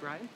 Brian.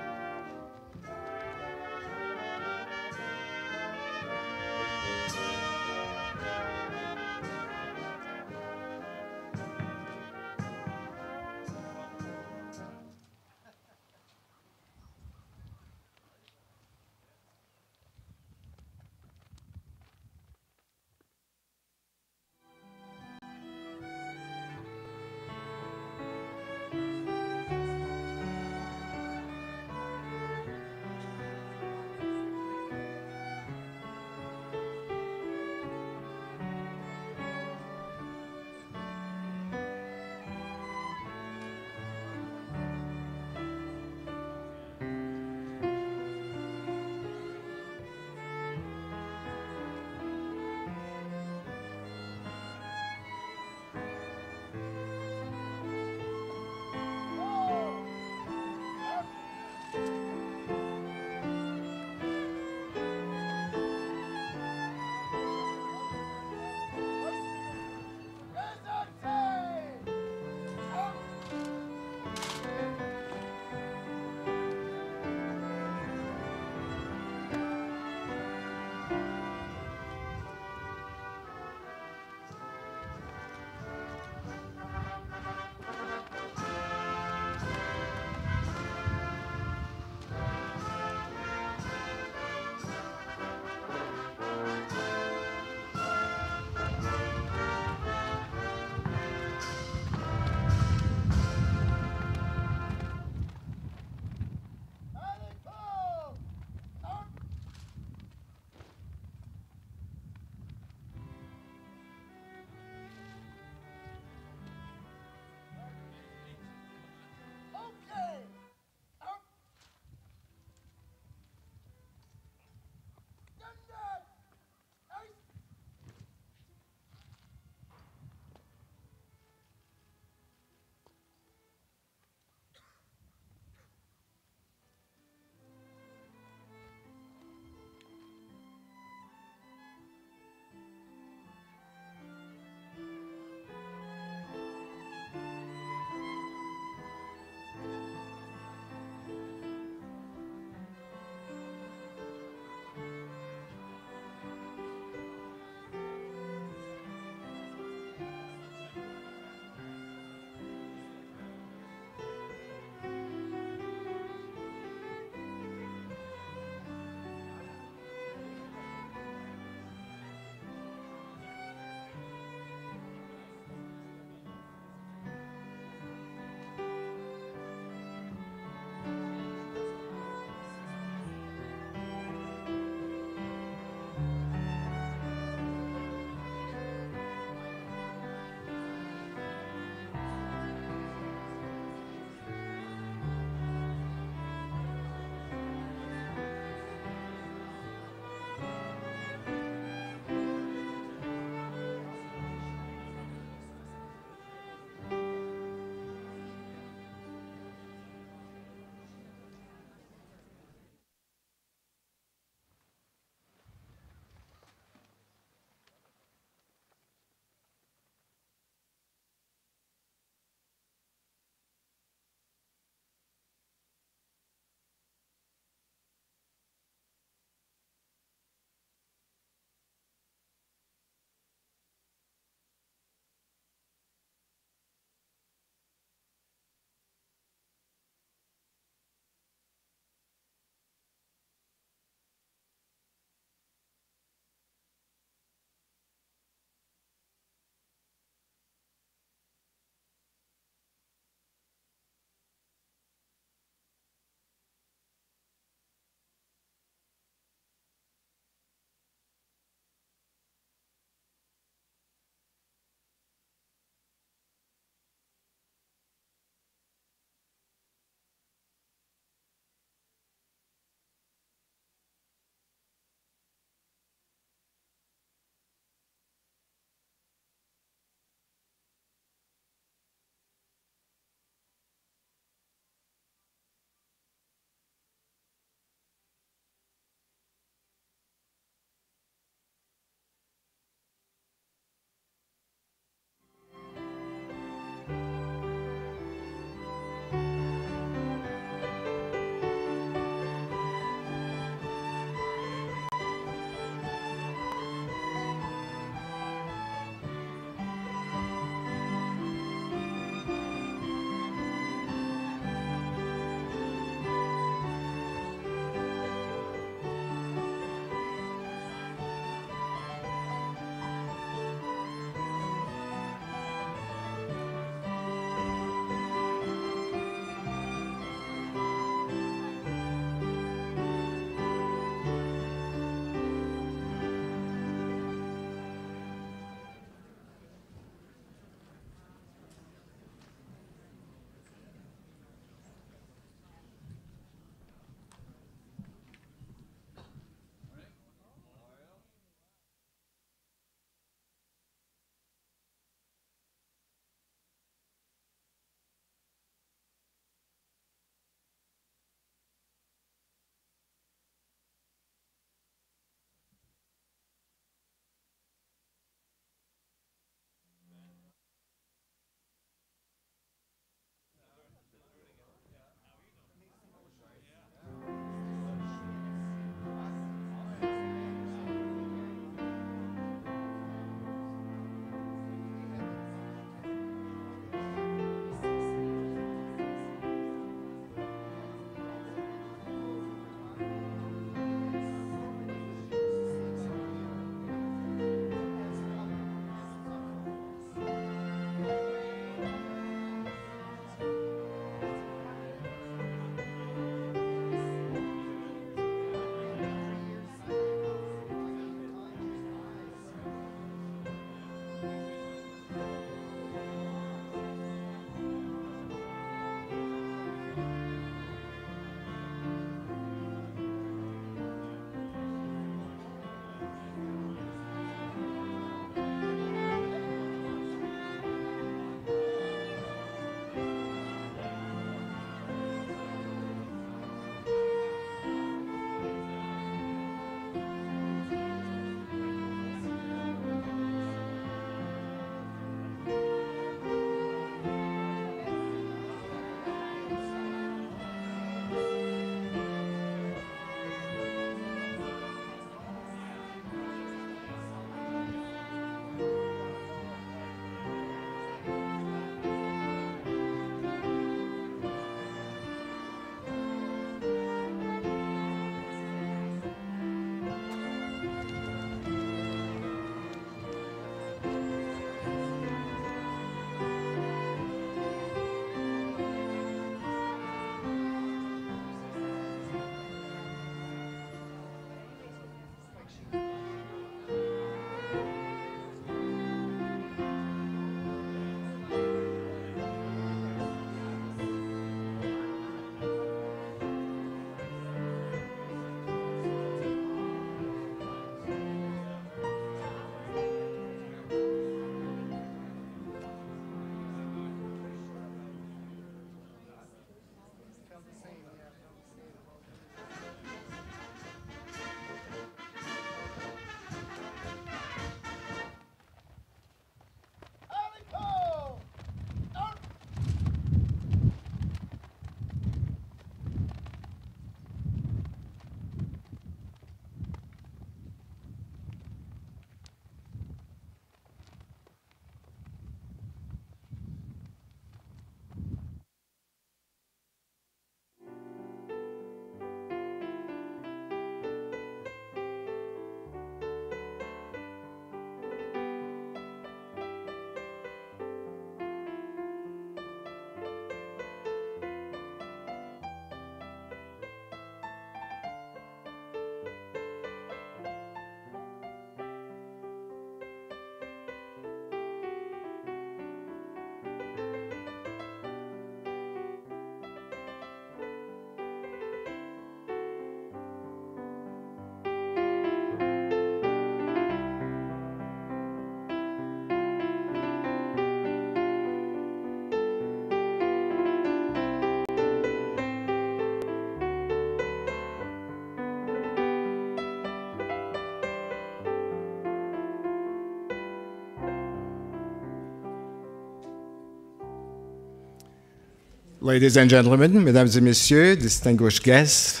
Ladies and gentlemen, mesdames et messieurs, distinguished guests,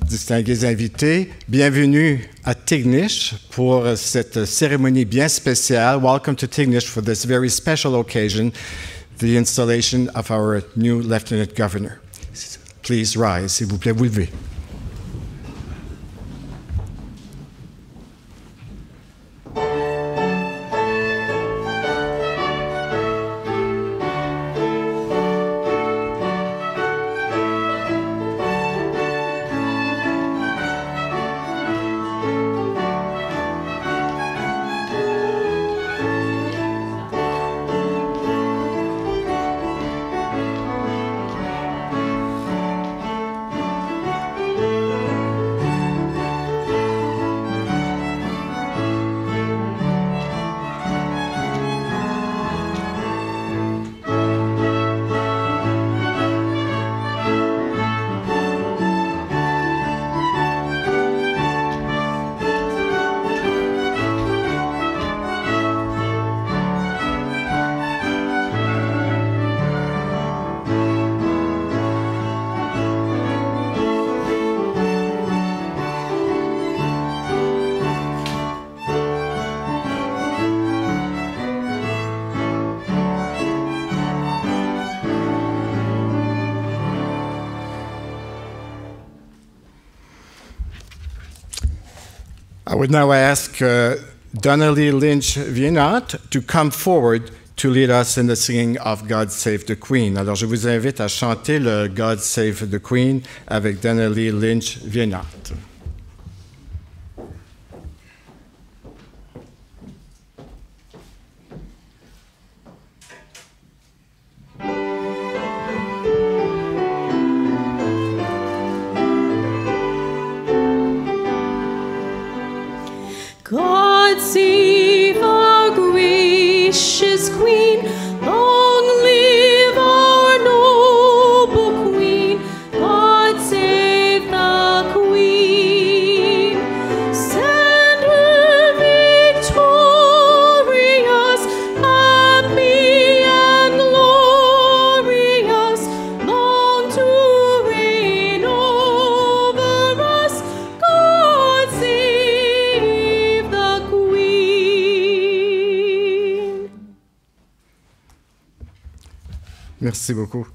distingués invités, bienvenue à Tignish pour cette cérémonie bien spéciale. Welcome to Tignish for this very special occasion, the installation of our new Lieutenant Governor. Please rise, s'il vous plaît, vous levez. I would now ask Donnelly Lynch-Vienot to come forward to lead us in the singing of God Save the Queen. Alors, je vous invite à chanter le God Save the Queen avec Donnelly Lynch-Vienot. God save our gracious Queen, long live our noble Queen. God save the Queen, send her victorious, happy and glorious, long to reign over us. God save the Queen. Merci beaucoup.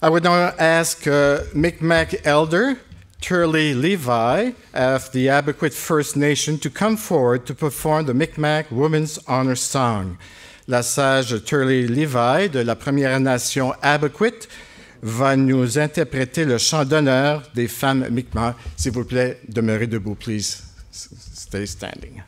I would now ask Micmac Elder Turley Levi of the Abequit First Nation to come forward to perform the Micmac Women's Honor Song. La sage Turley Levi de la Première Nation Abequit va nous interpréter le chant d'honneur des femmes Micmac. S'il vous plaît, demeurez debout, please. Stay standing.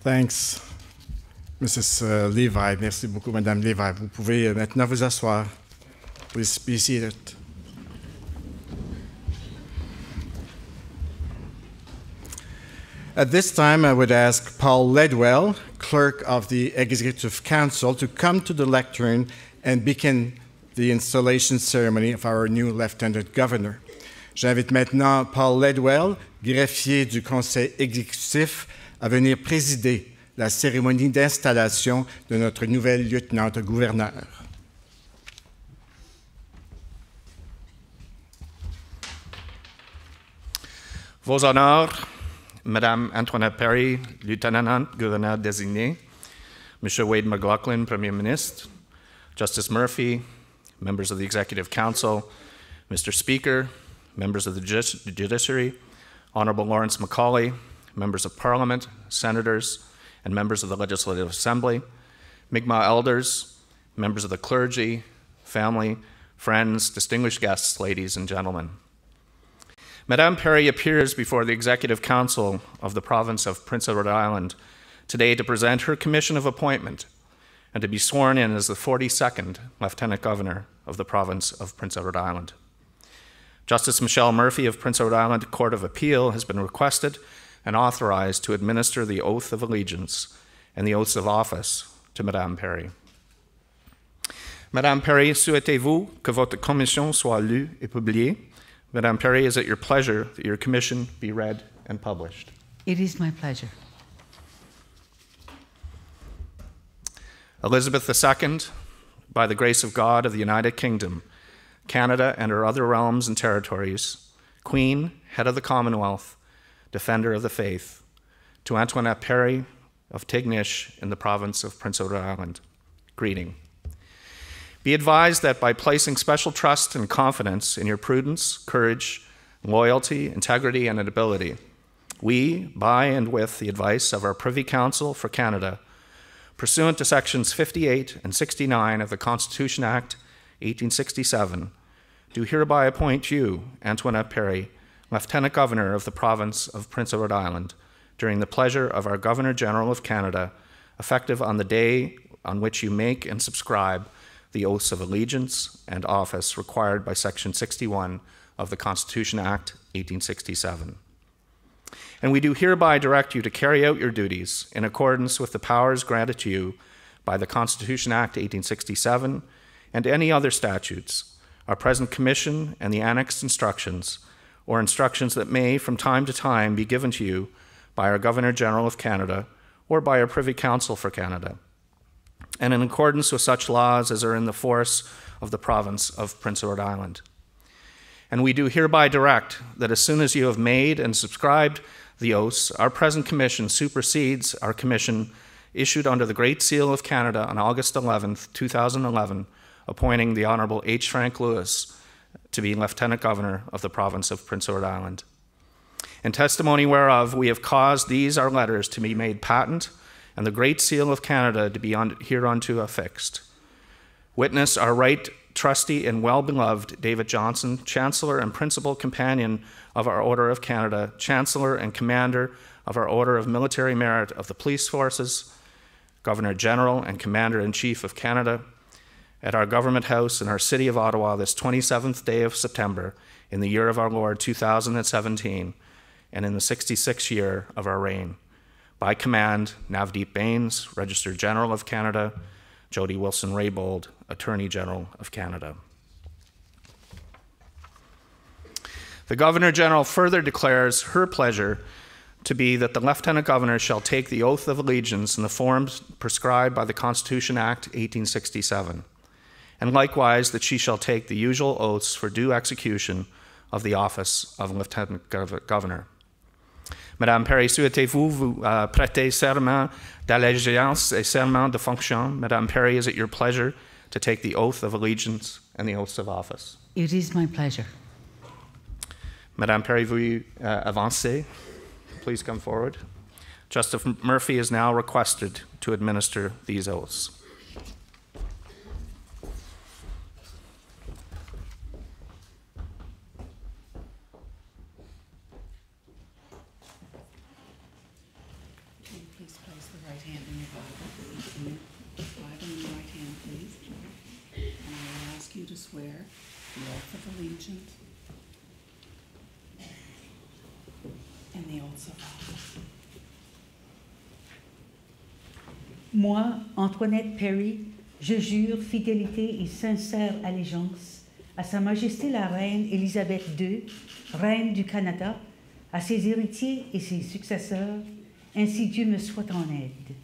Thanks, Mrs. Levi. Merci beaucoup, Madame Levi. Vous pouvez maintenant vous asseoir. Please be seated. At this time, I would ask Paul Ledwell, Clerk of the Executive Council, to come to the lectern and begin the installation ceremony of our new Lieutenant Governor. J'invite maintenant Paul Ledwell, greffier du Conseil exécutif, à venir présider la cérémonie d'installation de notre nouvelle lieutenant-gouverneur. Vos honneurs, Madame Antoinette Perry, lieutenant-gouverneur désigné, Monsieur Wade McLaughlin, Premier Ministre, Justice Murphy, members of the Executive Council, Mr. Speaker, members of the Judiciary, Honourable Lawrence Macaulay, members of Parliament, senators, and members of the Legislative Assembly, Mi'kmaq elders, members of the clergy, family, friends, distinguished guests, ladies and gentlemen. Madame Perry appears before the Executive Council of the Province of Prince Edward Island today to present her commission of appointment and to be sworn in as the 42nd Lieutenant Governor of the Province of Prince Edward Island. Justice Michelle Murphy of Prince Edward Island Court of Appeal has been requested and authorized to administer the oath of allegiance and the oaths of office to Madame Perry. Madame Perry, souhaitez-vous que votre commission soit lue et publiée? Madame Perry, is it your pleasure that your commission be read and published? It is my pleasure. Elizabeth II, by the grace of God of the United Kingdom, Canada and her other realms and territories, Queen, Head of the Commonwealth, Defender of the Faith, to Antoinette Perry of Tignish in the province of Prince Edward Island, greeting. Be advised that by placing special trust and confidence in your prudence, courage, loyalty, integrity, and ability, we, by and with the advice of our Privy Council for Canada, pursuant to Sections 58 and 69 of the Constitution Act 1867, do hereby appoint you, Antoinette Perry, Lieutenant Governor of the Province of Prince Edward Island, during the pleasure of our Governor-General of Canada, effective on the day on which you make and subscribe the oaths of allegiance and office required by Section 61 of the Constitution Act 1867. And we do hereby direct you to carry out your duties in accordance with the powers granted to you by the Constitution Act 1867 and any other statutes, our present commission and the annexed instructions, or instructions that may from time to time be given to you by our Governor-General of Canada or by our Privy Council for Canada, and in accordance with such laws as are in the force of the province of Prince Edward Island. And we do hereby direct that as soon as you have made and subscribed the oaths, our present commission supersedes our commission issued under the Great Seal of Canada on August 11, 2011, appointing the Honourable H. Frank Lewis to be Lieutenant Governor of the province of Prince Edward Island. In testimony whereof, we have caused these our letters to be made patent and the Great Seal of Canada to be hereunto affixed. Witness our right trusty and well-beloved David Johnson, Chancellor and Principal Companion of our Order of Canada, Chancellor and Commander of our Order of Military Merit of the Police Forces, Governor-General and Commander-in-Chief of Canada, at our Government House in our city of Ottawa this 27th day of September in the year of our Lord 2017 and in the 66th year of our reign. By command, Navdeep Bains, Register General of Canada, Jody Wilson-Raybould, Attorney General of Canada. The Governor-General further declares her pleasure to be that the Lieutenant Governor shall take the oath of allegiance in the forms prescribed by the Constitution Act 1867, and likewise that she shall take the usual oaths for due execution of the office of Lieutenant Governor. Madame Perry, souhaitez-vous vous prêter serment d'allégeance et serment de fonction? Madame Perry, is it your pleasure to take the oath of allegiance and the oaths of office? It is my pleasure. Madame Perry, veuillez avancer. Please come forward. Justice Murphy is now requested to administer these oaths. Please place the right hand in your Bible. Bible in your right hand, please. And I will ask you to swear the oath of allegiance and the oaths of office. Moi, Antoinette Perry, je jure fidélité et sincère allégeance à Sa Majesté la Reine Élisabeth II, Reine du Canada, à ses héritiers et ses successeurs, ainsi Dieu me soit en aide.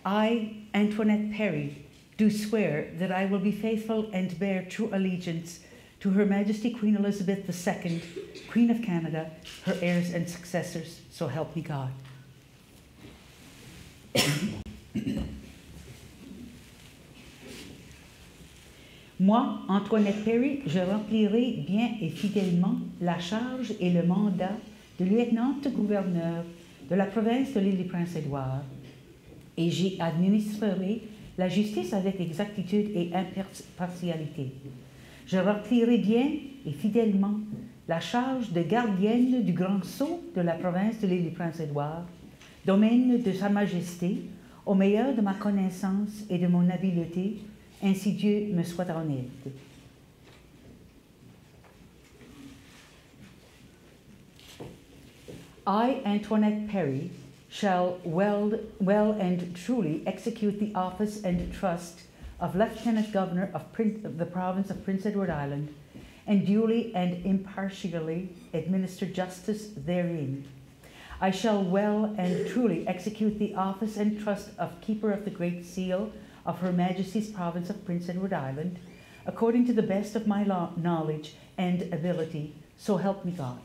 I, Antoinette Perry, do swear that I will be faithful and bear true allegiance to Her Majesty Queen Elizabeth II, Queen of Canada, her heirs and successors, so help me God. Moi, Antoinette Perry, je remplirai bien et fidèlement la charge et le mandat de lieutenant-gouverneur de la province de l'Île-du-Prince-Édouard, et j'y administrerai la justice avec exactitude et impartialité. Je remplirai bien et fidèlement la charge de gardienne du Grand Sceau de la province de l'Île-du-Prince-Édouard, domaine de Sa Majesté, au meilleur de ma connaissance et de mon habileté, ainsi Dieu me soit en aide. I, Antoinette Perry, shall well and truly execute the office and trust of Lieutenant Governor of the province of Prince Edward Island, and duly and impartially administer justice therein. I shall well and truly execute the office and trust of Keeper of the Great Seal of Her Majesty's province of Prince Edward Island, according to the best of my knowledge and ability, so help me God.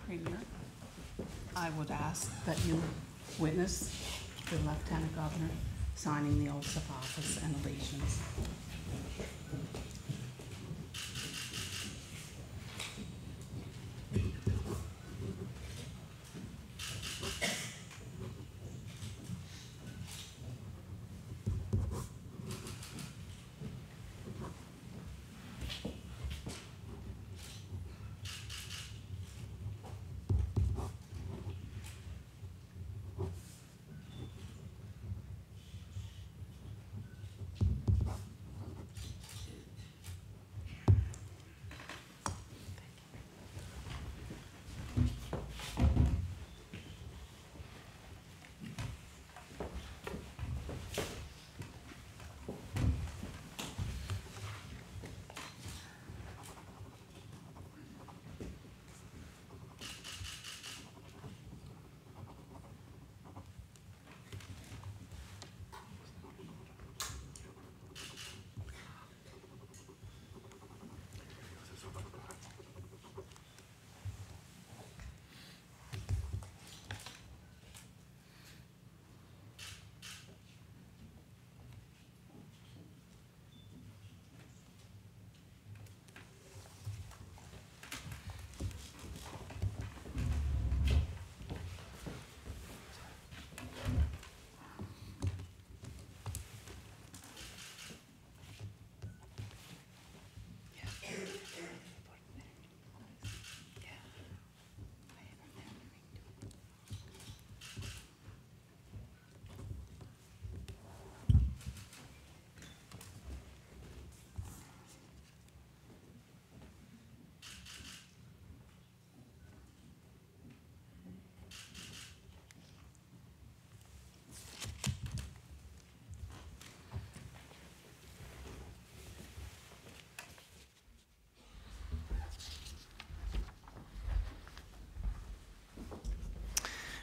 Premier, I would ask that you witness the Lieutenant Governor signing the oaths of office and allegiance.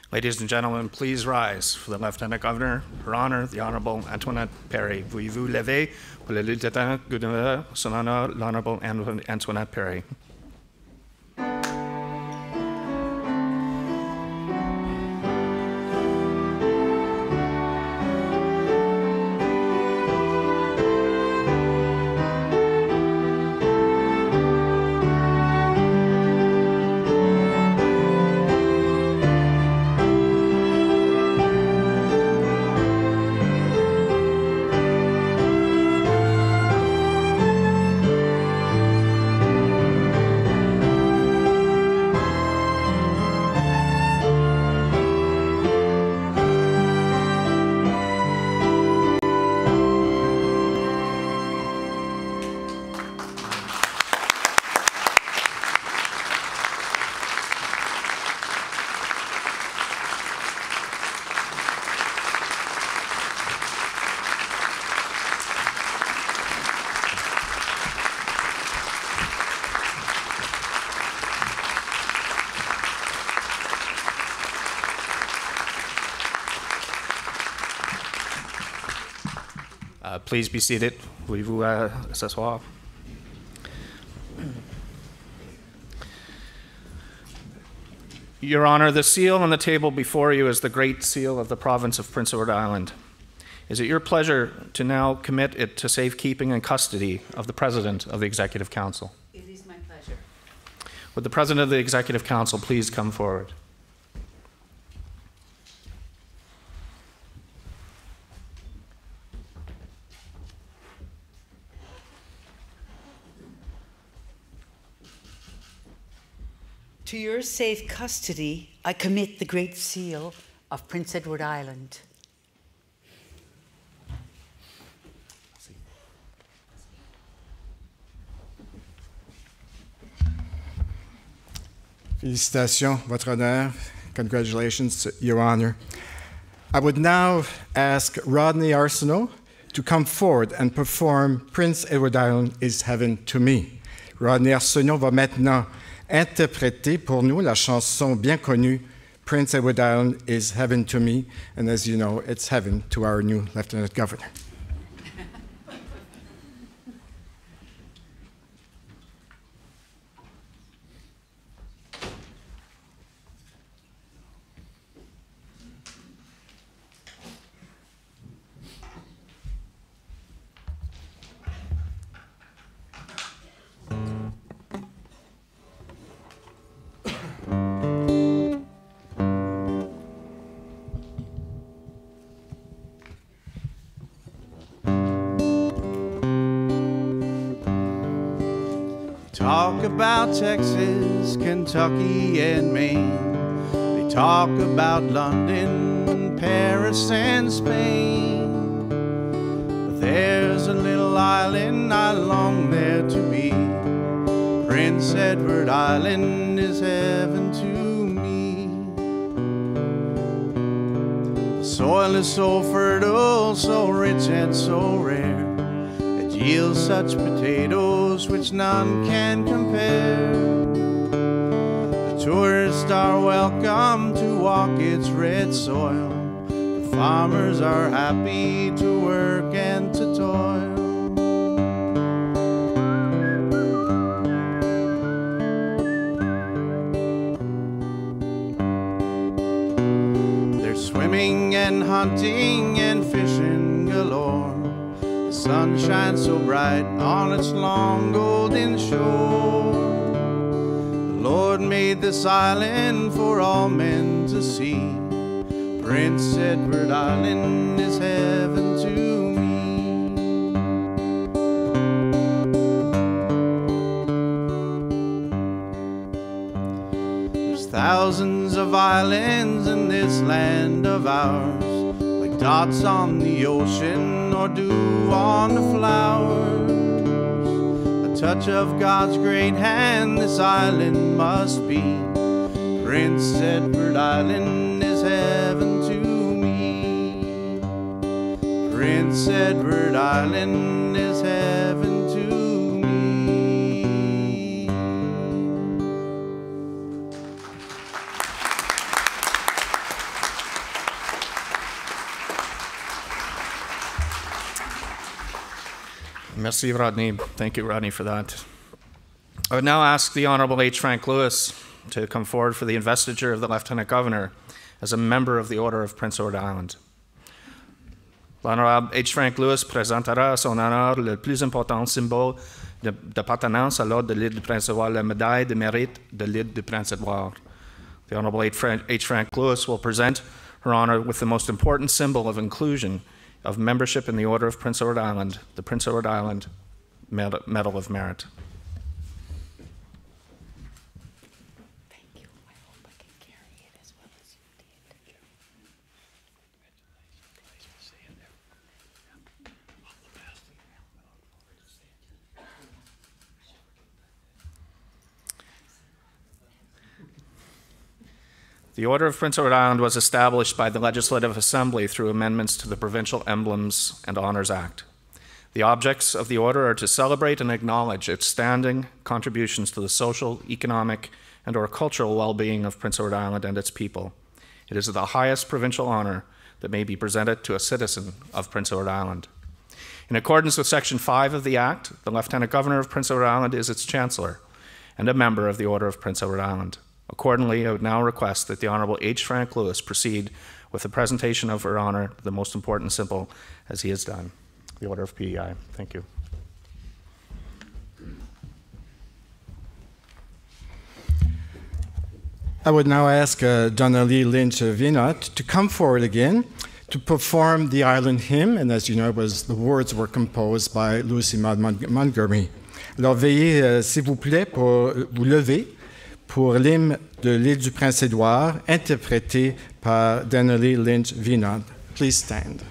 Ladies and gentlemen, please rise for the Lieutenant Governor, Her Honor, the Honourable Antoinette Perry. Veuillez-vous lever pour le Lieutenant Gouverneur, Son Honor, l'Honourable Antoinette Perry. Please be seated. Voulez-vous s'asseoir? Your Honor, the seal on the table before you is the Great Seal of the Province of Prince Edward Island. Is it your pleasure to now commit it to safekeeping and custody of the President of the Executive Council? It is my pleasure. Would the President of the Executive Council please come forward? To your safe custody, I commit the Great Seal of Prince Edward Island. Félicitations, Votre Honneur. Congratulations, Your Honor. I would now ask Rodney Arsenal to come forward and perform Prince Edward Island is Heaven to Me. Rodney Arsenal va maintenant interpréter pour nous la chanson bien connue Prince Edward Island is Heaven to Me, and as you know, it's heaven to our new Lieutenant Governor. Talk about Texas, Kentucky, and Maine. They talk about London, Paris, and Spain. But there's a little island I long there to be. Prince Edward Island is heaven to me. The soil is so fertile, so rich and so rare. Yields such potatoes which none can compare. The tourists are welcome to walk its red soil. The farmers are happy to work and to toil. There's swimming and hunting and fishing galore. The sun shines so bright on its long golden shore. The Lord made this island for all men to see. Prince Edward Island is heaven to me. There's thousands of islands in this land of ours, like dots on the ocean or dew on the flowers. A touch of God's great hand this island must be. Prince Edward Island is heaven to me. Prince Edward Island is heaven to me. Merci, Rodney. Thank you, Rodney, for that. I would now ask the Honourable H. Frank Lewis to come forward for the investiture of the Lieutenant Governor as a member of the Order of Prince Edward Island. L'Honorable H. Frank Lewis présentera à son honneur le plus important symbole d'appartenance à l'Ordre de l'île du Prince-Édouard, la médaille de mérite de l'île du Prince-Édouard. The Honourable H. Frank Lewis will present Her Honour with the most important symbol of inclusion of membership in the Order of Prince Edward Island, the Prince Edward Island Medal of Merit. The Order of Prince Edward Island was established by the Legislative Assembly through amendments to the Provincial Emblems and Honours Act. The objects of the Order are to celebrate and acknowledge outstanding contributions to the social, economic, and/or cultural well-being of Prince Edward Island and its people. It is the highest provincial honour that may be presented to a citizen of Prince Edward Island. In accordance with Section 5 of the Act, the Lieutenant Governor of Prince Edward Island is its Chancellor and a member of the Order of Prince Edward Island. Accordingly, I would now request that the Honourable H. Frank Lewis proceed with the presentation of Her Honour, the most important symbol, as he has done. The Order of PEI. Thank you. I would now ask Donnelly Lynch Vinot to come forward again to perform the Island Hymn, and as you know, the words were composed by Lucy Maud Montgomery. Alors veuillez, s'il vous plaît, pour vous lever pour l'hymne de l'île du Prince-Édouard, interprété par Donnelly Lynch Vinod. Please stand.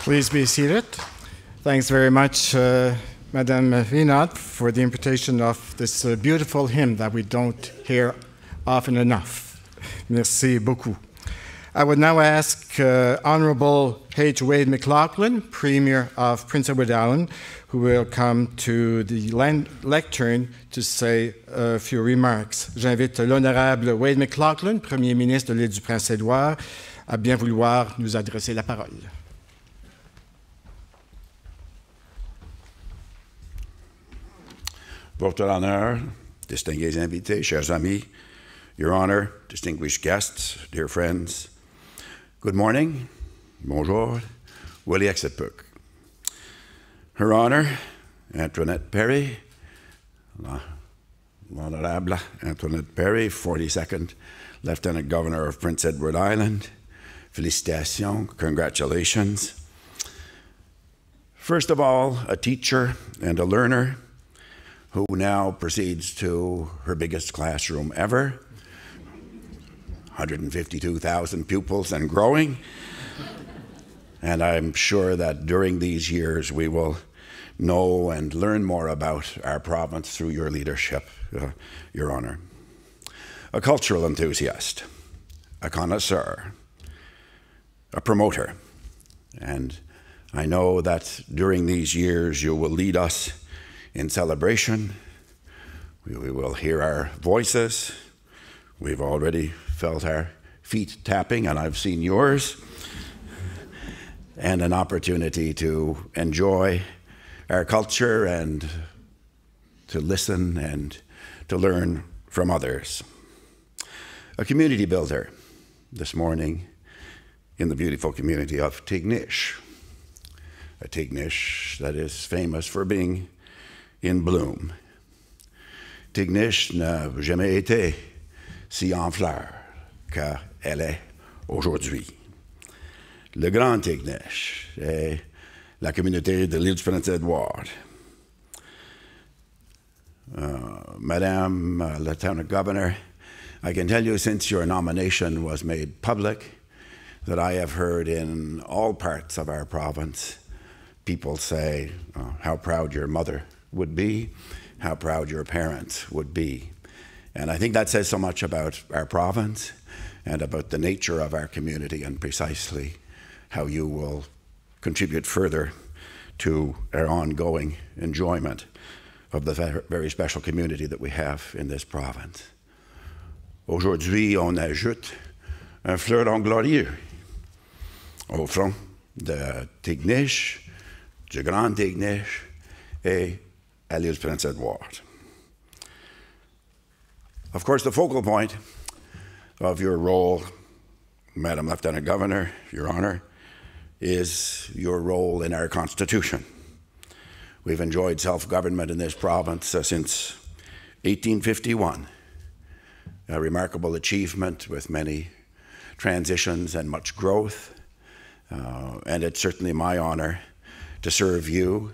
Please be seated. Thanks very much, Madame Vinod, for the interpretation of this beautiful hymn that we don't hear often enough. Merci beaucoup. I would now ask Honourable H. Wade McLaughlin, Premier of Prince Edward Island, who will come to the lectern to say a few remarks. J'invite l'Honorable Wade McLaughlin, Premier ministre de l'île du Prince-Édouard, à bien vouloir nous adresser la parole. Votre honneur, distingués invités, chers amis, Your Honor, distinguished guests, dear friends, good morning, bonjour, Willie Exitbook. Her Honor, Antoinette Perry, Honourable Antoinette Perry, 42nd Lieutenant Governor of Prince Edward Island, félicitations, congratulations. First of all, a teacher and a learner who now proceeds to her biggest classroom ever, 152,000 pupils and growing. And I'm sure that during these years we will know and learn more about our province through your leadership, Your Honour. A cultural enthusiast, a connoisseur, a promoter, and I know that during these years you will lead us in celebration. We will hear our voices. We've already felt our feet tapping, and I've seen yours, and an opportunity to enjoy our culture and to listen and to learn from others. A community builder this morning in the beautiful community of Tignish, a Tignish that is famous for being in bloom. Tignish n'a jamais été si en fleurs qu'elle est aujourd'hui. Le Grand Tignish est la communauté de l'île du Prince-Édouard. Madame Lieutenant Governor, I can tell you since your nomination was made public that I have heard in all parts of our province people say how proud your mother would be, how proud your parents would be. And I think that says so much about our province and about the nature of our community and precisely how you will contribute further to our ongoing enjoyment of the very special community that we have in this province. Aujourd'hui, on ajoute un fleuron glorieux au front de Tignish, du Grand Tignish et à l'île Prince-Édouard. Of course, the focal point of your role, Madam Lieutenant Governor, Your Honour, is your role in our Constitution. We've enjoyed self-government in this province since 1851, a remarkable achievement with many transitions and much growth, and it's certainly my honour to serve you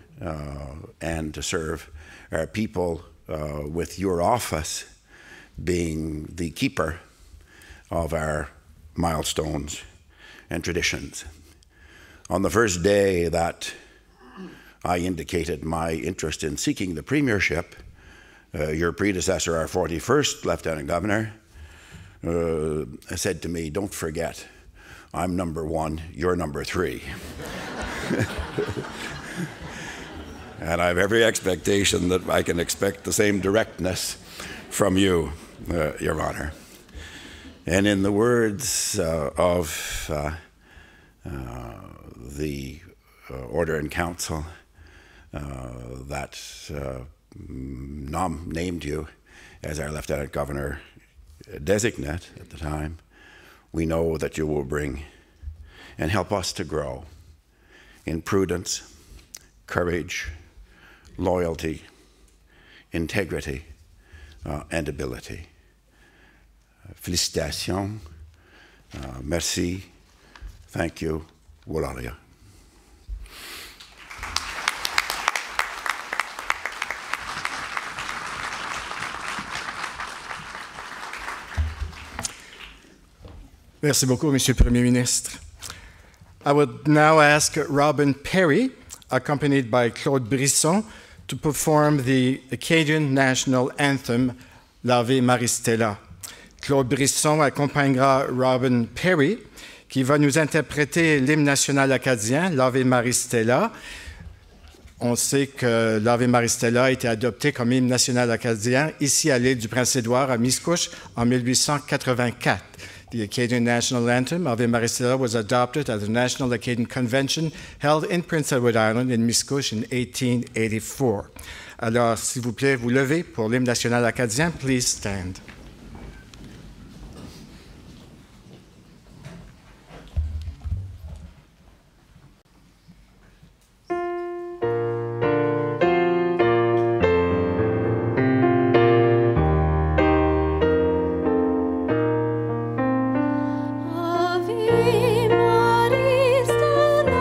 and to serve our people with your office being the keeper of our milestones and traditions. On the first day that I indicated my interest in seeking the premiership, your predecessor, our 41st Lieutenant Governor, said to me, "Don't forget, I'm number one, you're number three." And I have every expectation that I can expect the same directness from you, Your Honour. And in the words of the Order in Council that named you as our Lieutenant Governor designate at the time, we know that you will bring and help us to grow in prudence, courage, loyalty, integrity, and ability. Félicitations, merci, thank you, Wolaria. Merci beaucoup, Monsieur le Premier Ministre. I would now ask Robin Perry, accompanied by Claude Brisson, to perform the Acadian National Anthem, l'Ave Maristella. Claude Brisson accompagnera Robin Perry, qui va nous interpréter l'hymne national acadien, l'Ave Maristella. On sait que l'Ave Maristella a été adopté comme hymne national acadien ici à l'île du Prince-Édouard, à Miscouche, en 1884. The Acadian National Anthem, Ave Maristella, was adopted at the National Acadian Convention held in Prince Edward Island in Miscouche in 1884. Alors, s'il vous plaît, vous levez pour l'hymne national acadien. Please stand. Ave Maristella,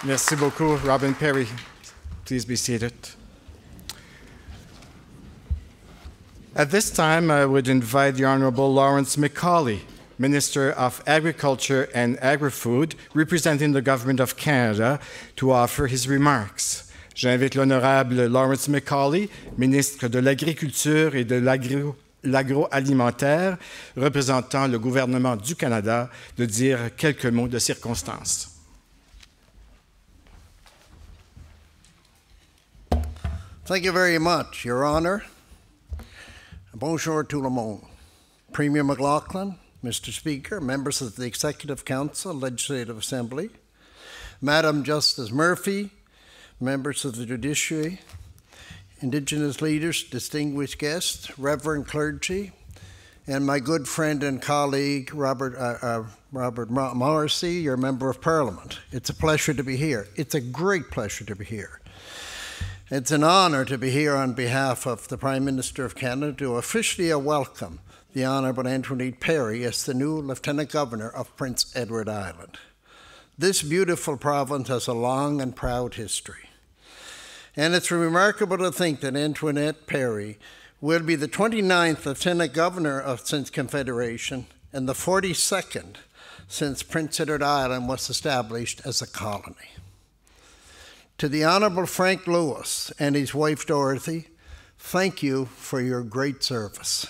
Merci beaucoup, Robin Perry. Please be seated. At this time, I would invite the Honourable Lawrence McCauley, Minister of Agriculture and Agri-Food, representing the Government of Canada, to offer his remarks. J'invite l'Honorable Lawrence McCauley, Ministre de l'Agriculture et de l'Agroalimentaire, représentant le gouvernement du Canada, de dire quelques mots de circonstance. Thank you very much, Your Honour. Bonjour tout le monde. Premier McLaughlin, Mr. Speaker, members of the Executive Council, Legislative Assembly, Madam Justice Murphy, members of the Judiciary, Indigenous leaders, distinguished guests, Reverend clergy, and my good friend and colleague, Robert Morrissey, your Member of Parliament. It's a pleasure to be here. It's a great pleasure to be here. It's an honour to be here on behalf of the Prime Minister of Canada to officially welcome the Honourable Antoinette Perry as the new Lieutenant Governor of Prince Edward Island. This beautiful province has a long and proud history. And it's remarkable to think that Antoinette Perry will be the 29th Lieutenant Governor since Confederation and the 42nd since Prince Edward Island was established as a colony. To the Honourable Frank Lewis and his wife Dorothy, thank you for your great service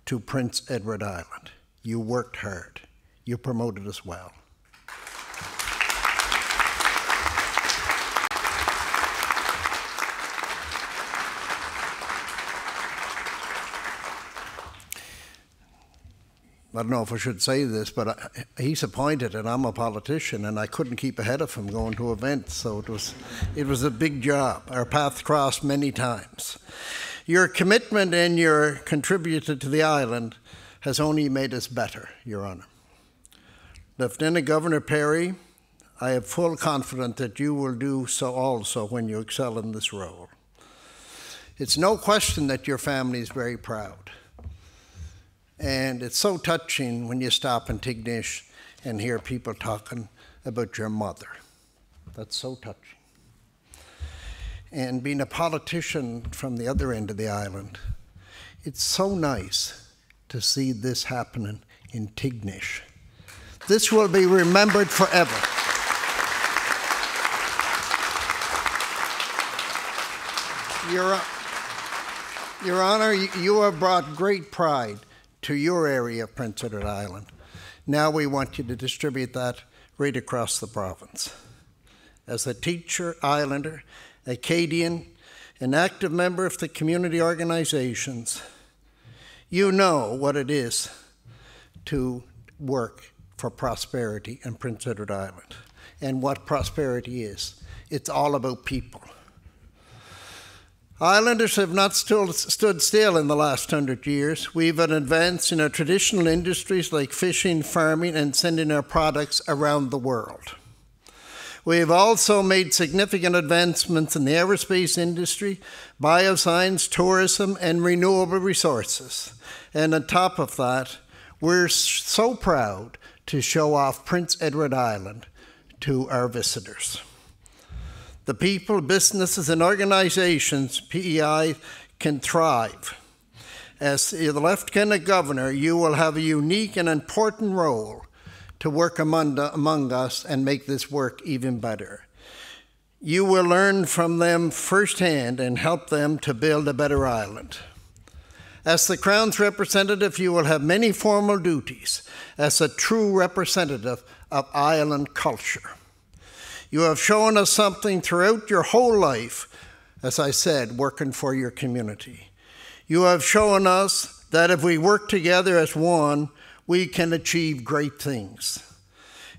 to Prince Edward Island. You worked hard. You promoted us well. I don't know if I should say this, but he's appointed and I'm a politician, and I couldn't keep ahead of him going to events, so it was a big job. Our paths crossed many times. Your commitment and your contribution to the island has only made us better, Your Honour. Lieutenant Governor Perry, I have full confidence that you will do so also when you excel in this role. It's no question that your family is very proud. And it's so touching when you stop in Tignish and hear people talking about your mother. That's so touching. And being a politician from the other end of the island, it's so nice to see this happening in Tignish. This will be remembered forever. Your Honour, you have brought great pride to your area of Prince Edward Island. Now we want you to distribute that right across the province. As a teacher, islander, Acadian, an active member of the community organizations, you know what it is to work for prosperity in Prince Edward Island. And what prosperity is. It's all about people. Islanders have not stood still in the last 100 years. We've advanced in our traditional industries like fishing, farming, and sending our products around the world. We have also made significant advancements in the aerospace industry, bioscience, tourism, and renewable resources. And on top of that, we're so proud to show off Prince Edward Island to our visitors. The people, businesses, and organizations, PEI, can thrive. As the Lieutenant Governor, you will have a unique and important role to work among us and make this work even better. You will learn from them firsthand and help them to build a better island. As the Crown's representative, you will have many formal duties as a true representative of island culture. You have shown us something throughout your whole life, as I said, working for your community. You have shown us that if we work together as one, we can achieve great things.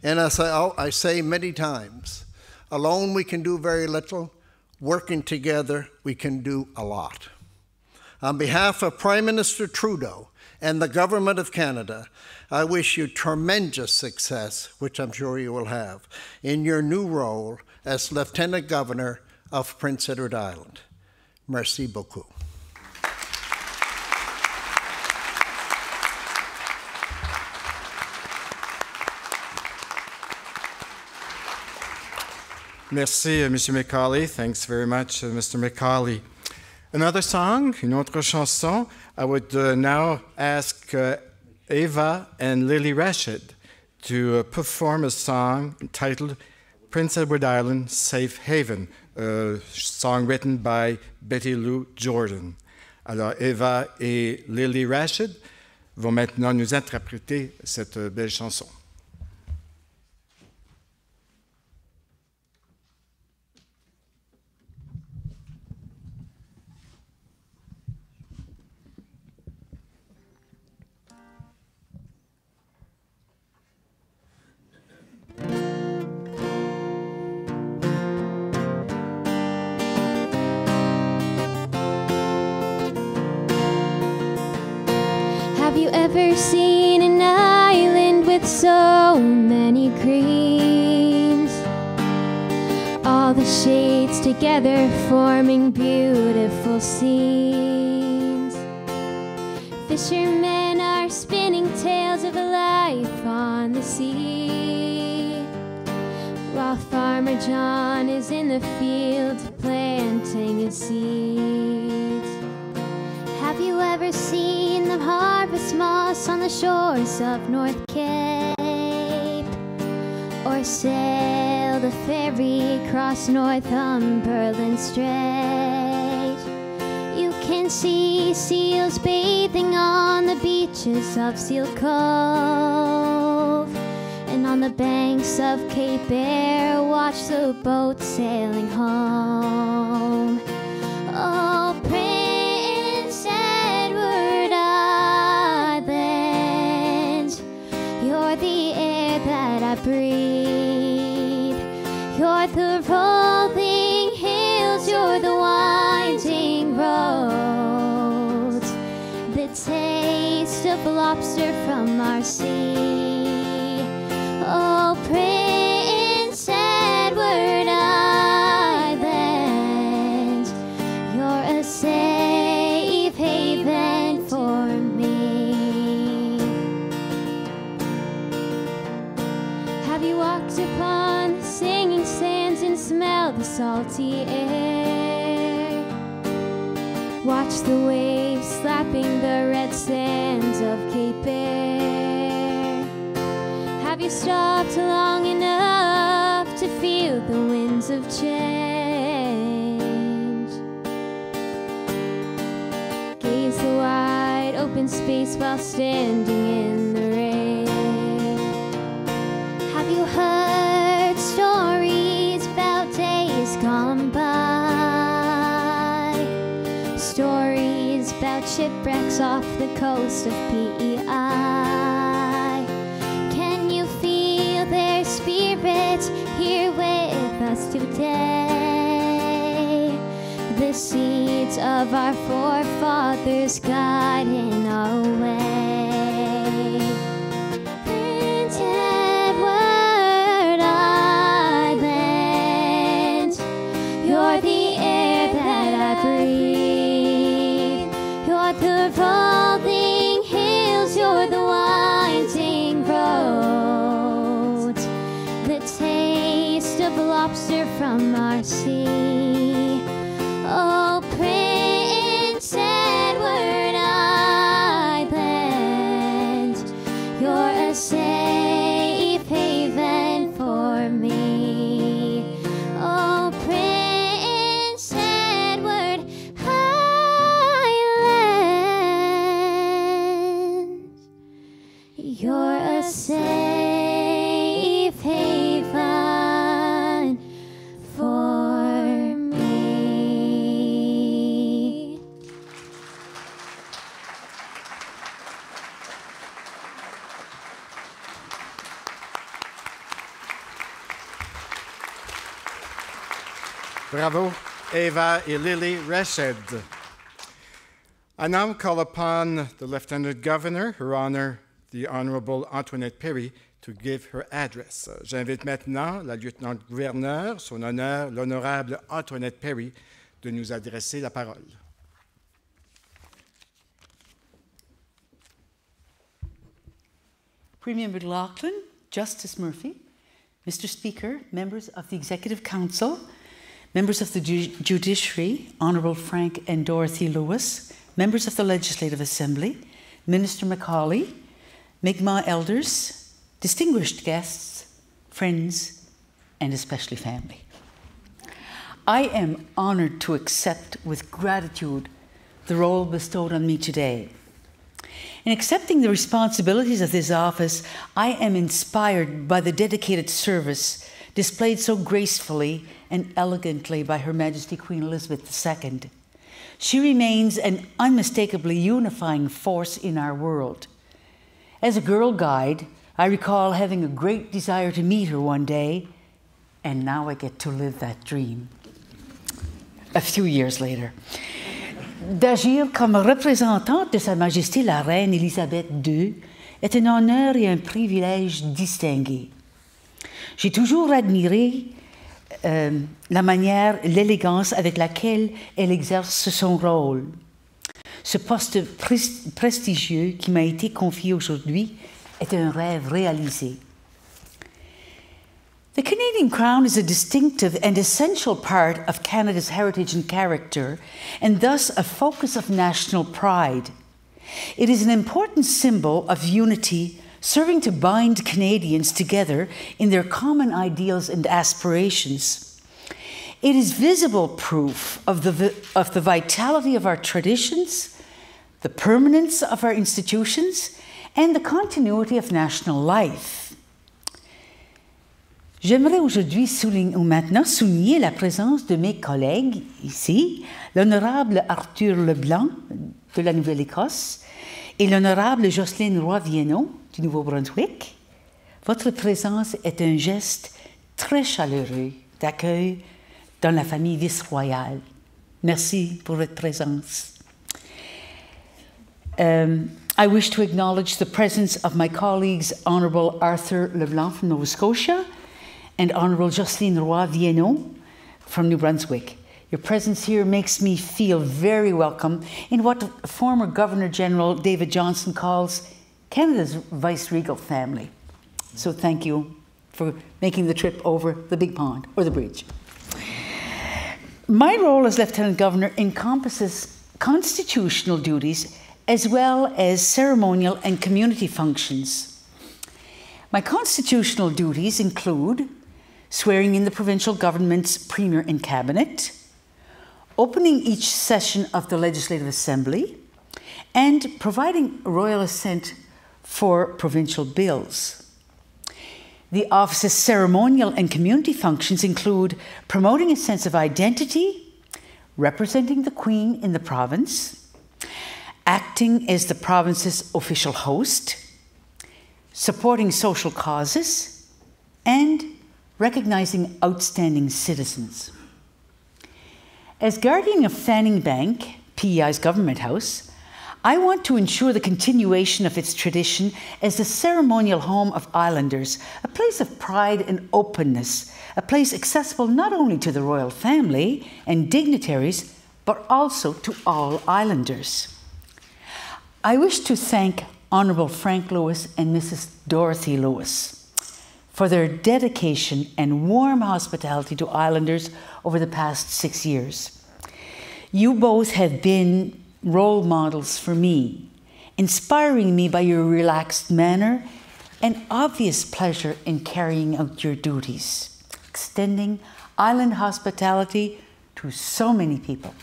And as I say many times, alone we can do very little. Working together, we can do a lot. On behalf of Prime Minister Trudeau and the Government of Canada, I wish you tremendous success, which I'm sure you will have, in your new role as Lieutenant Governor of Prince Edward Island. Merci beaucoup. Merci, Monsieur McCauley. Thanks very much, Mr. McCauley. Another song, une autre chanson. I would now ask Eva and Lily Rashid to perform a song entitled Prince Edward Island Safe Haven, a song written by Betty Lou Jordan. Alors, Eva et Lily Rashid vont maintenant nous interpréter cette belle chanson. Have you ever seen an island with so many greens? All the shades together forming beautiful scenes. Fishermen are spinning tales of a life on the sea, while Farmer John is in the field planting his seeds. Have you ever seen them harvest moss on the shores of North Cape, or sail the ferry across Northumberland Strait? You can see seals bathing on the beaches of Seal Cove, and on the banks of Cape Air watch the boats sailing home. Oh, Prince Edward Island, you're the air that I breathe. You're the rolling hills, you're the winding roads, the taste of lobster from our sea. Oh, Prince Edward Island, you're a safe haven for me. Have you walked upon the singing sands and smelled the salty air? Watch the waves slapping the red sands of Cape Air. Have you stopped long enough to feel the winds of change? Gaze the wide open space while standing in the rain. Have you heard stories about days gone by? Stories about shipwrecks off the coast of PEI. Can you feel their spirits here with us today? The seeds of our forefathers guiding our way. Prince Edward Island, you're the air that I breathe. You're the rolling hills, you're the winding roads, the taste of lobster from our sea. Oh, Prince Edward Island, you're a safe haven for me. Oh, Prince Edward Island, you're a safe haven for me. Bravo, Eva et Lily Rashid. I now call upon the Lieutenant Governor, Her Honor, the Honourable Antoinette Perry, to give her address. J'invite maintenant la lieutenant-gouverneure, son honneur, l'honorable Antoinette Perry, de nous adresser la parole. Premier McLaughlin, Justice Murphy, Mr. Speaker, members of the Executive Council, members of the Judiciary, Honourable Frank and Dorothy Lewis, members of the Legislative Assembly, Minister Macaulay, Mi'kmaq elders, distinguished guests, friends, and especially family. I am honoured to accept with gratitude the role bestowed on me today. In accepting the responsibilities of this office, I am inspired by the dedicated service displayed so gracefully and elegantly by Her Majesty Queen Elizabeth II. She remains an unmistakably unifying force in our world. As a girl guide, I recall having a great desire to meet her one day, and now I get to live that dream. A few years later. D'agir comme représentante de Sa Majesté la Reine Élisabeth II est un honneur et un privilège distingué. J'ai toujours admiré la manière, l'élégance avec laquelle elle exerce son rôle. Ce poste prestigieux qui m'a été confié aujourd'hui est un rêve réalisé. The Canadian Crown is a distinctive and essential part of Canada's heritage and character, and thus a focus of national pride. It is an important symbol of unity, serving to bind Canadians together in their common ideals and aspirations. It is visible proof of the vitality of our traditions, the permanence of our institutions, and the continuity of national life. J'aimerais aujourd'hui maintenant souligner la présence de mes collègues ici, l'honorable Arthur Leblanc de la Nouvelle-Écosse et l'honorable Jocelyne Roy-Vienneau du Nouveau-Brunswick. Votre présence est un geste très chaleureux d'accueil dans la famille vice-royale. Merci pour votre présence. I wish to acknowledge the presence of my colleagues, Honourable Arthur Leblanc from Nova Scotia and Honourable Jocelyne Roy-Vienneau from New Brunswick. Your presence here makes me feel very welcome in what former Governor-General David Johnston calls Canada's vice-regal family. So thank you for making the trip over the big pond, or the bridge. My role as Lieutenant Governor encompasses constitutional duties as well as ceremonial and community functions. My constitutional duties include swearing in the provincial government's Premier and Cabinet, opening each session of the Legislative Assembly, and providing royal assent for provincial bills. The office's ceremonial and community functions include promoting a sense of identity, representing the Queen in the province, acting as the province's official host, supporting social causes, and recognizing outstanding citizens. As guardian of Fanning Bank, PEI's government house, I want to ensure the continuation of its tradition as the ceremonial home of islanders, a place of pride and openness, a place accessible not only to the royal family and dignitaries, but also to all islanders. I wish to thank Honourable Frank Lewis and Mrs. Dorothy Lewis for their dedication and warm hospitality to islanders over the past 6 years. You both have been role models for me, inspiring me by your relaxed manner and obvious pleasure in carrying out your duties, extending island hospitality to so many people.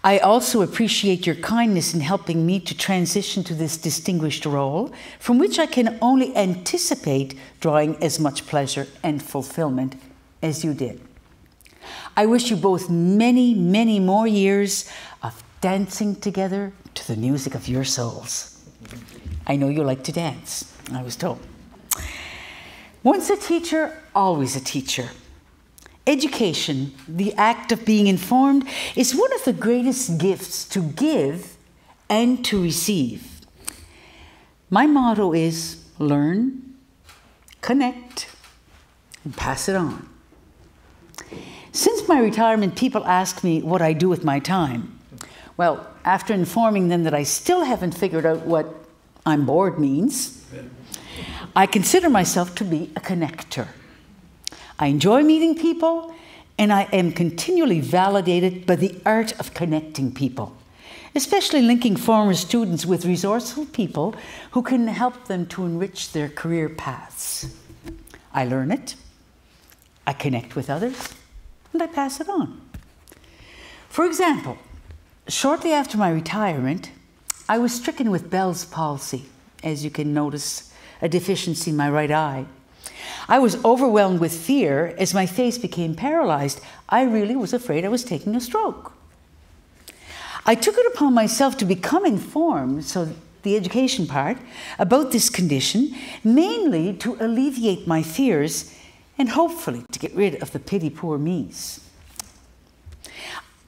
I also appreciate your kindness in helping me to transition to this distinguished role, from which I can only anticipate drawing as much pleasure and fulfillment as you did. I wish you both many, many more years of dancing together to the music of your souls. I know you like to dance, I was told. Once a teacher, always a teacher. Education, the act of being informed, is one of the greatest gifts to give and to receive. My motto is learn, connect, and pass it on. Since my retirement, people ask me what I do with my time. Well, after informing them that I still haven't figured out what I'm bored means, I consider myself to be a connector. I enjoy meeting people, and I am continually validated by the art of connecting people, especially linking former students with resourceful people who can help them to enrich their career paths. I learn it, I connect with others, and I pass it on. For example, shortly after my retirement, I was stricken with Bell's palsy, as you can notice, a deficiency in my right eye. I was overwhelmed with fear as my face became paralyzed. I really was afraid I was taking a stroke. I took it upon myself to become informed, so the education part, about this condition, mainly to alleviate my fears and hopefully to get rid of the pity poor me's.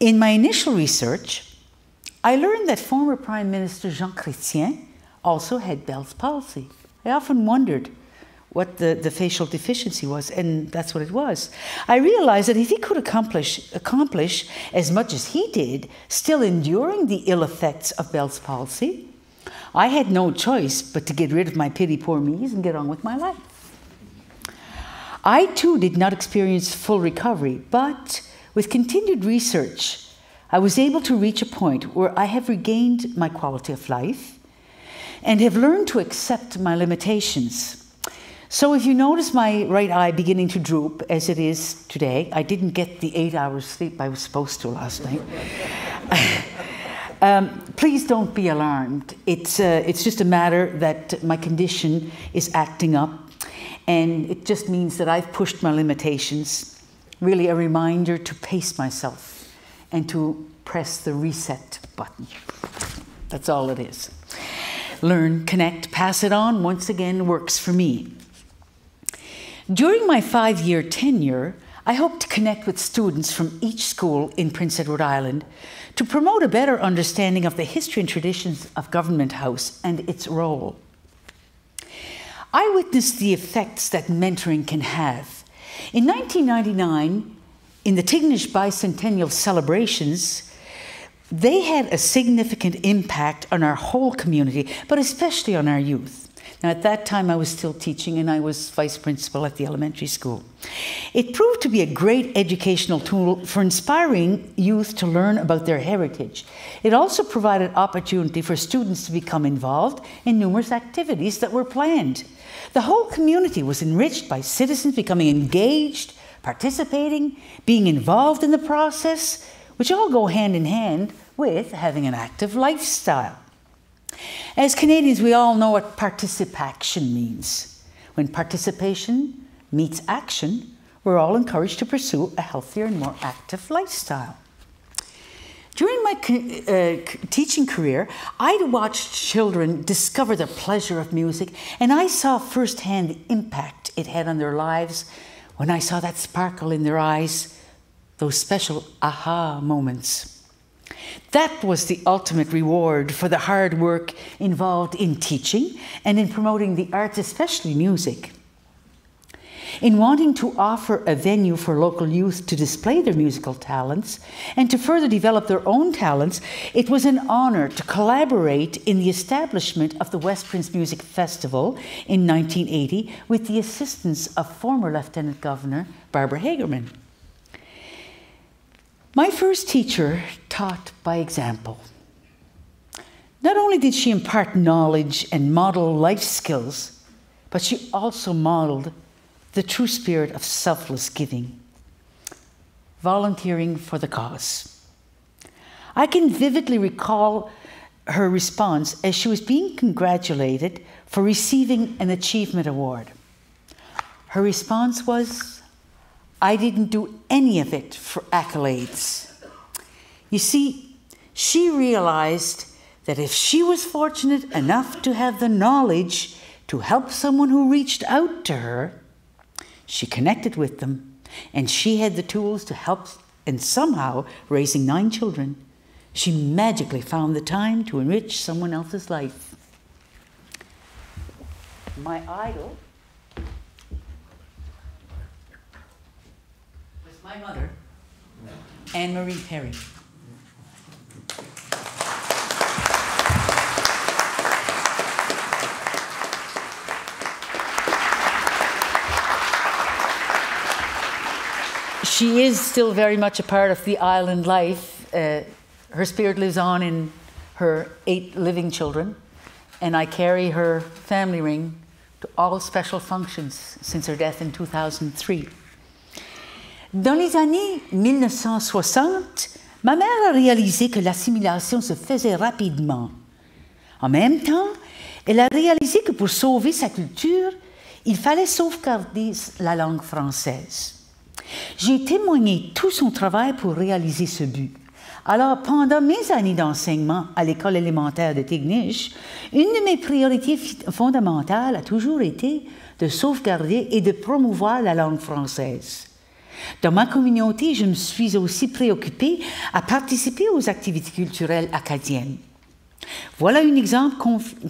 In my initial research, I learned that former Prime Minister Jean Chrétien also had Bell's palsy. I often wondered what the facial deficiency was, and that's what it was. I realized that if he could accomplish as much as he did, still enduring the ill effects of Bell's palsy, I had no choice but to get rid of my pity poor me's and get on with my life. I too did not experience full recovery, but with continued research, I was able to reach a point where I have regained my quality of life and have learned to accept my limitations. So if you notice my right eye beginning to droop, as it is today, I didn't get the 8 hours sleep I was supposed to last night. Please don't be alarmed. It's just a matter that my condition is acting up, and it just means that I've pushed my limitations. Really a reminder to pace myself and to press the reset button. That's all it is. Learn, connect, pass it on, once again, works for me. During my 5-year tenure, I hope to connect with students from each school in Prince Edward Island to promote a better understanding of the history and traditions of Government House and its role. I witnessed the effects that mentoring can have. In 1999, in the Tignish bicentennial celebrations, they had a significant impact on our whole community, but especially on our youth. Now, at that time, I was still teaching, and I was vice principal at the elementary school. It proved to be a great educational tool for inspiring youth to learn about their heritage. It also provided opportunity for students to become involved in numerous activities that were planned. The whole community was enriched by citizens becoming engaged, participating, being involved in the process, which all go hand in hand with having an active lifestyle. As Canadians, we all know what participation means. When participation meets action, we're all encouraged to pursue a healthier and more active lifestyle. During my teaching career, I'd watched children discover the pleasure of music, and I saw firsthand the impact it had on their lives when I saw that sparkle in their eyes, those special aha moments. That was the ultimate reward for the hard work involved in teaching and in promoting the arts, especially music. In wanting to offer a venue for local youth to display their musical talents and to further develop their own talents, it was an honor to collaborate in the establishment of the West Prince Music Festival in 1980 with the assistance of former Lieutenant Governor Barbara Hagerman. My first teacher taught by example. Not only did she impart knowledge and model life skills, but she also modeled the true spirit of selfless giving, volunteering for the cause. I can vividly recall her response as she was being congratulated for receiving an achievement award. Her response was, "I didn't do any of it for accolades." You see, she realized that if she was fortunate enough to have the knowledge to help someone who reached out to her, she connected with them, and she had the tools to help, and somehow, raising 9 children, she magically found the time to enrich someone else's life. My idol was my mother, Anne-Marie Perry. she is still very much a part of the island life. Her spirit lives on in her 8 living children, and I carry her family ring to all special functions since her death in 2003. Dans les années 1960, ma mère a réalisé que l'assimilation se faisait rapidement. En même temps, elle a réalisé que pour sauver sa culture, il fallait sauvegarder la langue française. J'ai témoigné tout son travail pour réaliser ce but. Alors, pendant mes années d'enseignement à l'école élémentaire de Tignish, une de mes priorités fondamentales a toujours été de sauvegarder et de promouvoir la langue française. Dans ma communauté, je me suis aussi préoccupée à participer aux activités culturelles acadiennes. Voilà un exemple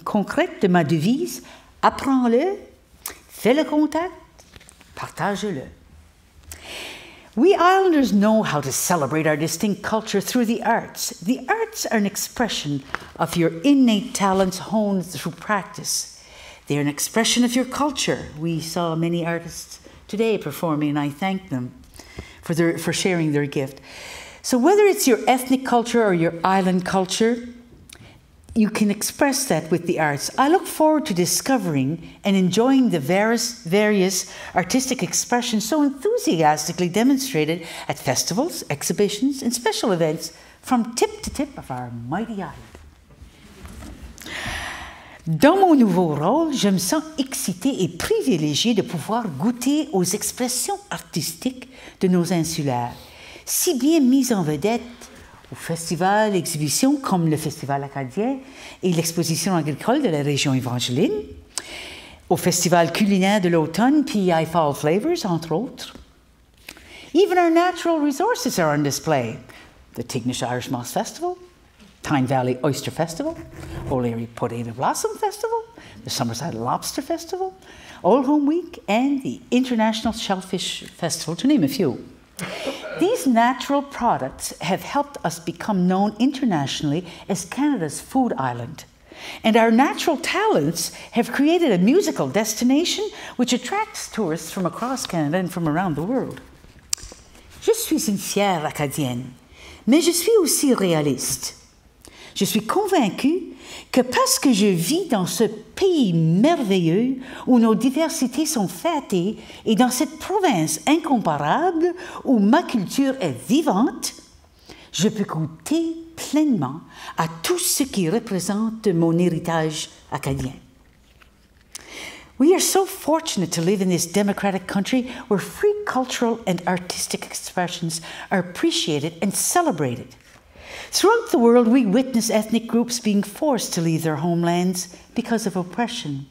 concret de ma devise « Apprends-le, fais le contact, partage-le ». We Islanders know how to celebrate our distinct culture through the arts. The arts are an expression of your innate talents honed through practice. They're an expression of your culture. We saw many artists today performing, and I thank them for sharing their gift. So whether it's your ethnic culture or your island culture, you can express that with the arts. I look forward to discovering and enjoying the various artistic expressions so enthusiastically demonstrated at festivals, exhibitions, and special events from tip to tip of our mighty island. Dans mon nouveau rôle, je me sens excitée et privilégiée de pouvoir goûter aux expressions artistiques de nos insulaires, si bien mises en vedette aux festivals, exhibitions comme le Festival acadien et l'exposition agricole de la région Evangeline, au Festival culinaire de l'automne, PEI Fall Flavors, entre autres. Even our natural resources are on display. The Tignish Irish Moss Festival, Tyne Valley Oyster Festival, O'Leary Potato Blossom Festival, the Summerside Lobster Festival, Old Home Week, and the International Shellfish Festival, to name a few. These natural products have helped us become known internationally as Canada's food island. And our natural talents have created a musical destination which attracts tourists from across Canada and from around the world. Je suis une fière Acadienne, mais je suis aussi réaliste. Je suis convaincue que parce que je vis dans ce pays merveilleux où nos diversités sont fêtées et dans cette province incomparable où ma culture est vivante, je peux goûter pleinement à tout ce qui représente mon héritage acadien. We are so fortunate to live in this democratic country where free cultural and artistic expressions are appreciated and celebrated. Throughout the world, we witness ethnic groups being forced to leave their homelands because of oppression.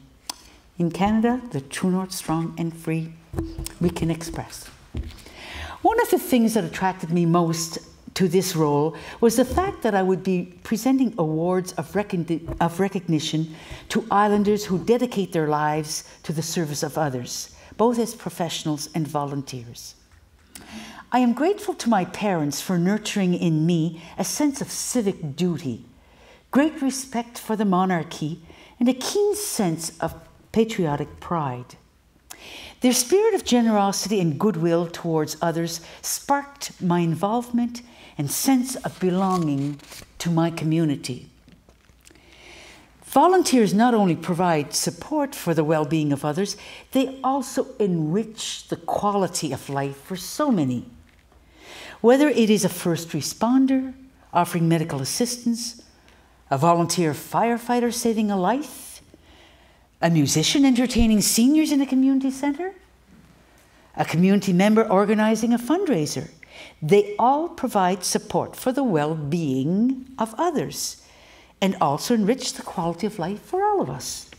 In Canada, the true north, strong and free, we can express. One of the things that attracted me most to this role was the fact that I would be presenting awards of recognition to islanders who dedicate their lives to the service of others, both as professionals and volunteers. I am grateful to my parents for nurturing in me a sense of civic duty, great respect for the monarchy, and a keen sense of patriotic pride. Their spirit of generosity and goodwill towards others sparked my involvement and sense of belonging to my community. Volunteers not only provide support for the well-being of others, they also enrich the quality of life for so many. Whether it is a first responder offering medical assistance, a volunteer firefighter saving a life, a musician entertaining seniors in a community centre, a community member organizing a fundraiser, they all provide support for the well-being of others and also enrich the quality of life for all of us.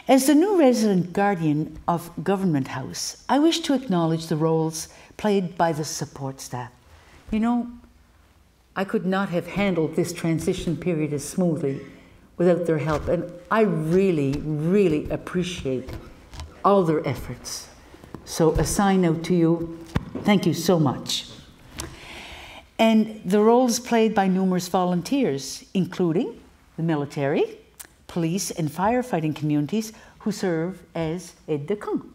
As the new resident guardian of Government House, I wish to acknowledge the roles played by the support staff. You know, I could not have handled this transition period as smoothly without their help, and I really, really appreciate all their efforts. So a sign out to you, thank you so much. And the roles played by numerous volunteers, including the military, police, and firefighting communities who serve as aides de camp.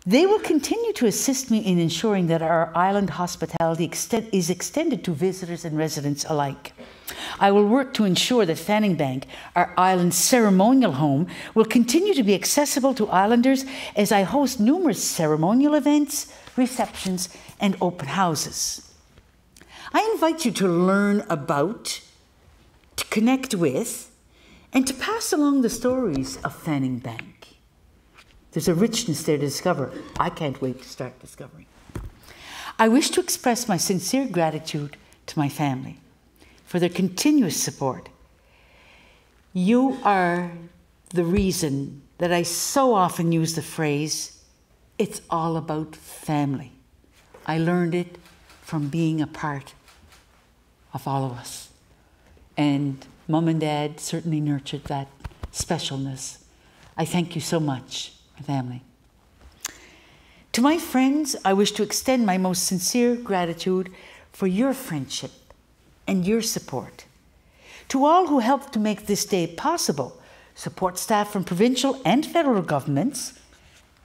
They will continue to assist me in ensuring that our island hospitality is extended to visitors and residents alike. I will work to ensure that Fanning Bank, our island's ceremonial home, will continue to be accessible to islanders as I host numerous ceremonial events, receptions, and open houses. I invite you to learn about, to connect with, and to pass along the stories of Fanning Bank. There's a richness there to discover. I can't wait to start discovering. I wish to express my sincere gratitude to my family for their continuous support. You are the reason that I so often use the phrase, it's all about family. I learned it from being a part of all of us. And Mom and Dad certainly nurtured that specialness. I thank you so much, my family. To my friends, I wish to extend my most sincere gratitude for your friendship and your support. To all who helped to make this day possible, support staff from provincial and federal governments,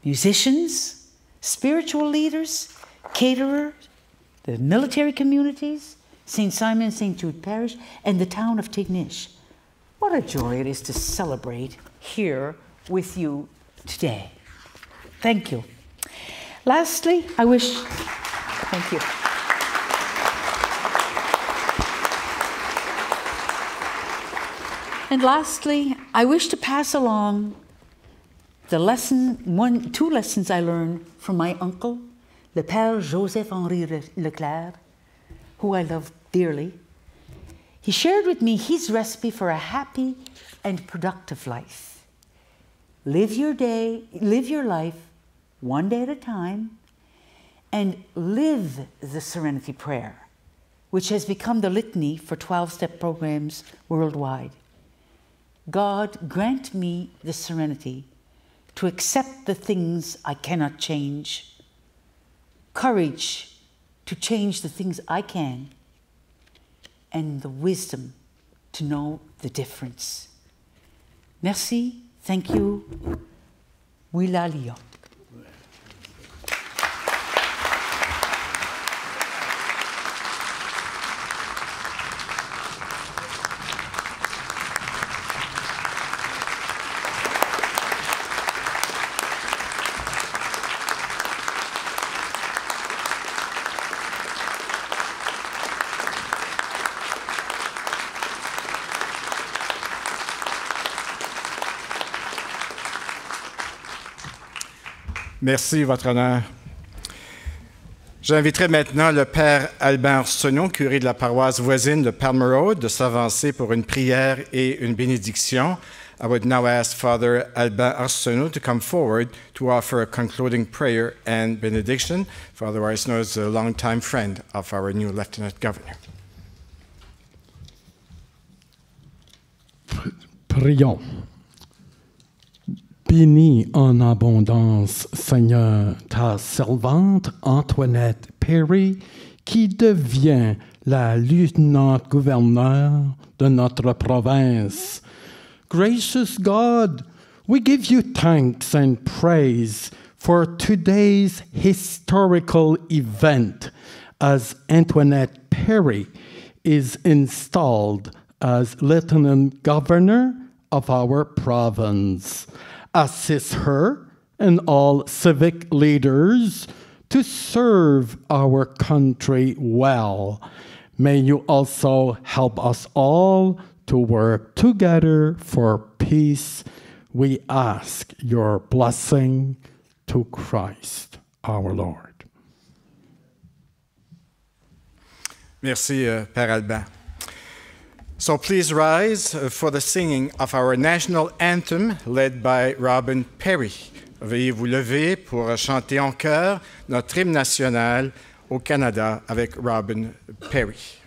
musicians, spiritual leaders, caterers, the military communities, St. Simon and St. Jude Parish, and the town of Tignish. What a joy it is to celebrate here with you today. Thank you. Lastly, I wish, thank you. And lastly, I wish to pass along the two lessons I learned from my uncle, le Père Joseph-Henri Leclerc, who I love dearly. He shared with me his recipe for a happy and productive life. Live your life one day at a time, and live the Serenity Prayer, which has become the litany for 12-step programs worldwide. God, grant me the serenity to accept the things I cannot change, courage to change the things I can, and the wisdom to know the difference. Merci, thank you, Willa Lyon. Merci, Votre Honneur. J'inviterai maintenant le Père Albin Arsenault, curé de la paroisse voisine de Palmer, de s'avancer pour une prière et une bénédiction. I would now ask Father Albin Arsenault to come forward to offer a concluding prayer and benediction. Father Arsenault is a longtime friend of our new Lieutenant Governor. Prions. Bénis en abondance, Seigneur, ta servante Antoinette Perry, qui devient la lieutenant-gouverneur de notre province. Gracious God, we give you thanks and praise for today's historical event as Antoinette Perry is installed as Lieutenant Governor of our province. Assist her and all civic leaders to serve our country well. May you also help us all to work together for peace. We ask your blessing to Christ our Lord. Merci, Père Albin. So please rise for the singing of our national anthem led by Robin Perry. Veuillez vous lever pour chanter en chœur notre hymne national au Canada avec Robin Perry.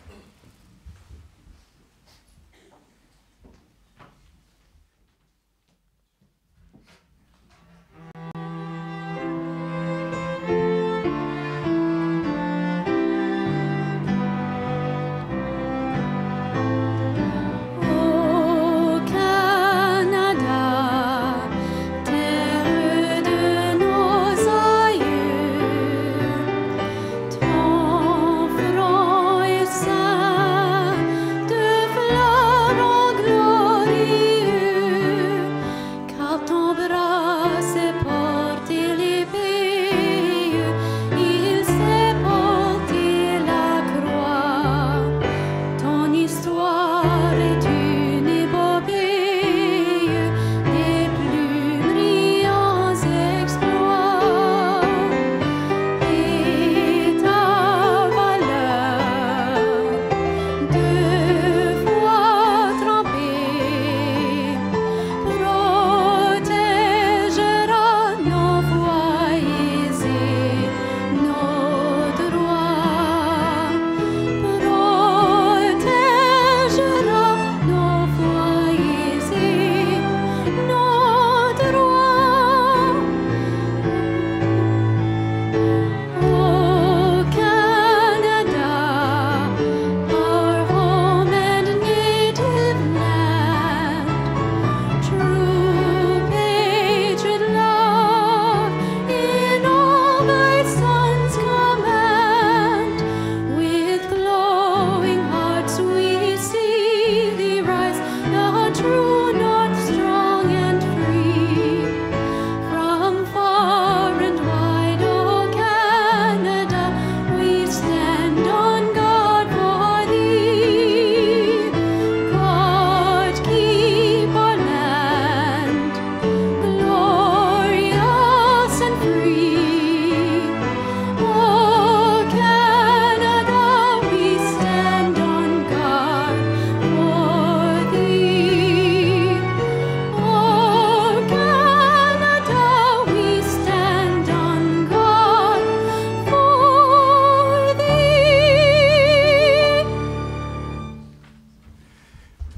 Terre de nos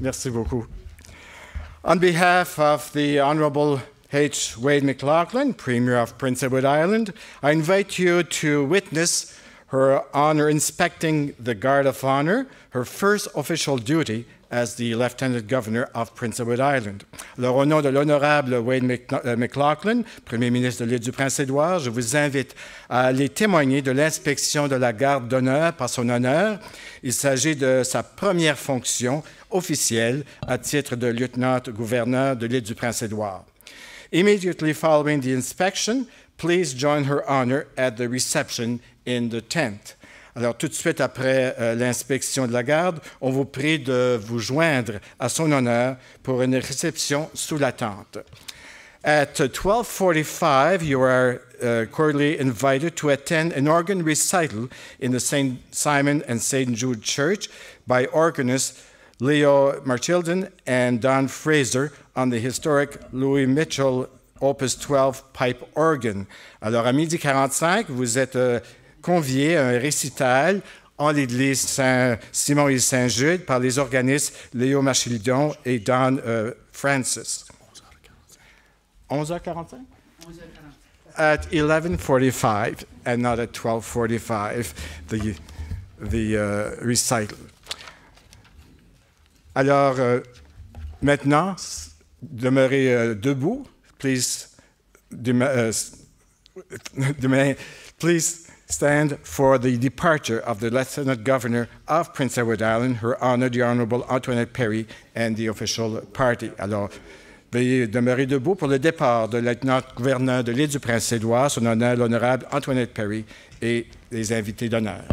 Merci beaucoup. On behalf of the Honourable H. Wade McLaughlin, Premier of Prince Edward Island, I invite you to witness Her Honor inspecting the Guard of Honor, her first official duty as the Lieutenant Governor of Prince Edward Island. Alors, au nom de l'Honorable Wade McLaughlin, Premier ministre de l'île du Prince-Édouard, je vous invite à aller témoigner de l'inspection de la garde d'honneur par son honneur. Il s'agit de sa première fonction officielle à titre de lieutenant-gouverneur de l'île du Prince-Édouard. Immediately following the inspection, please join Her Honor at the reception in the tent. Alors, tout de suite après l'inspection de la garde, on vous prie de vous joindre à son honneur pour une réception sous la tente. At 12:45, you are cordially invited to attend an organ recital in the St. Simon and St. Jude Church by organist Leo Marchildon and Don Fraser on the historic Louis Mitchell Opus 12 pipe organ. Alors, à 12:45, vous êtes conviés à un récital en l'église Saint-Simon et Saint-Jude par les organistes Léo Marchildon et Don Francis. 11h45? 11h45. At 11:45 and not at 12:45, the recital. Alors, maintenant, demeurez debout. Please stand for the departure of the Lieutenant Governor of Prince Edward Island, Her Honor, the Honourable Antoinette Perry, and the official party. Alors, veuillez demeurer debout pour le départ de lieutenant-gouverneur de l'île du Prince-Édouard, son honneur, l'honorable Antoinette Perry, et les invités d'honneur.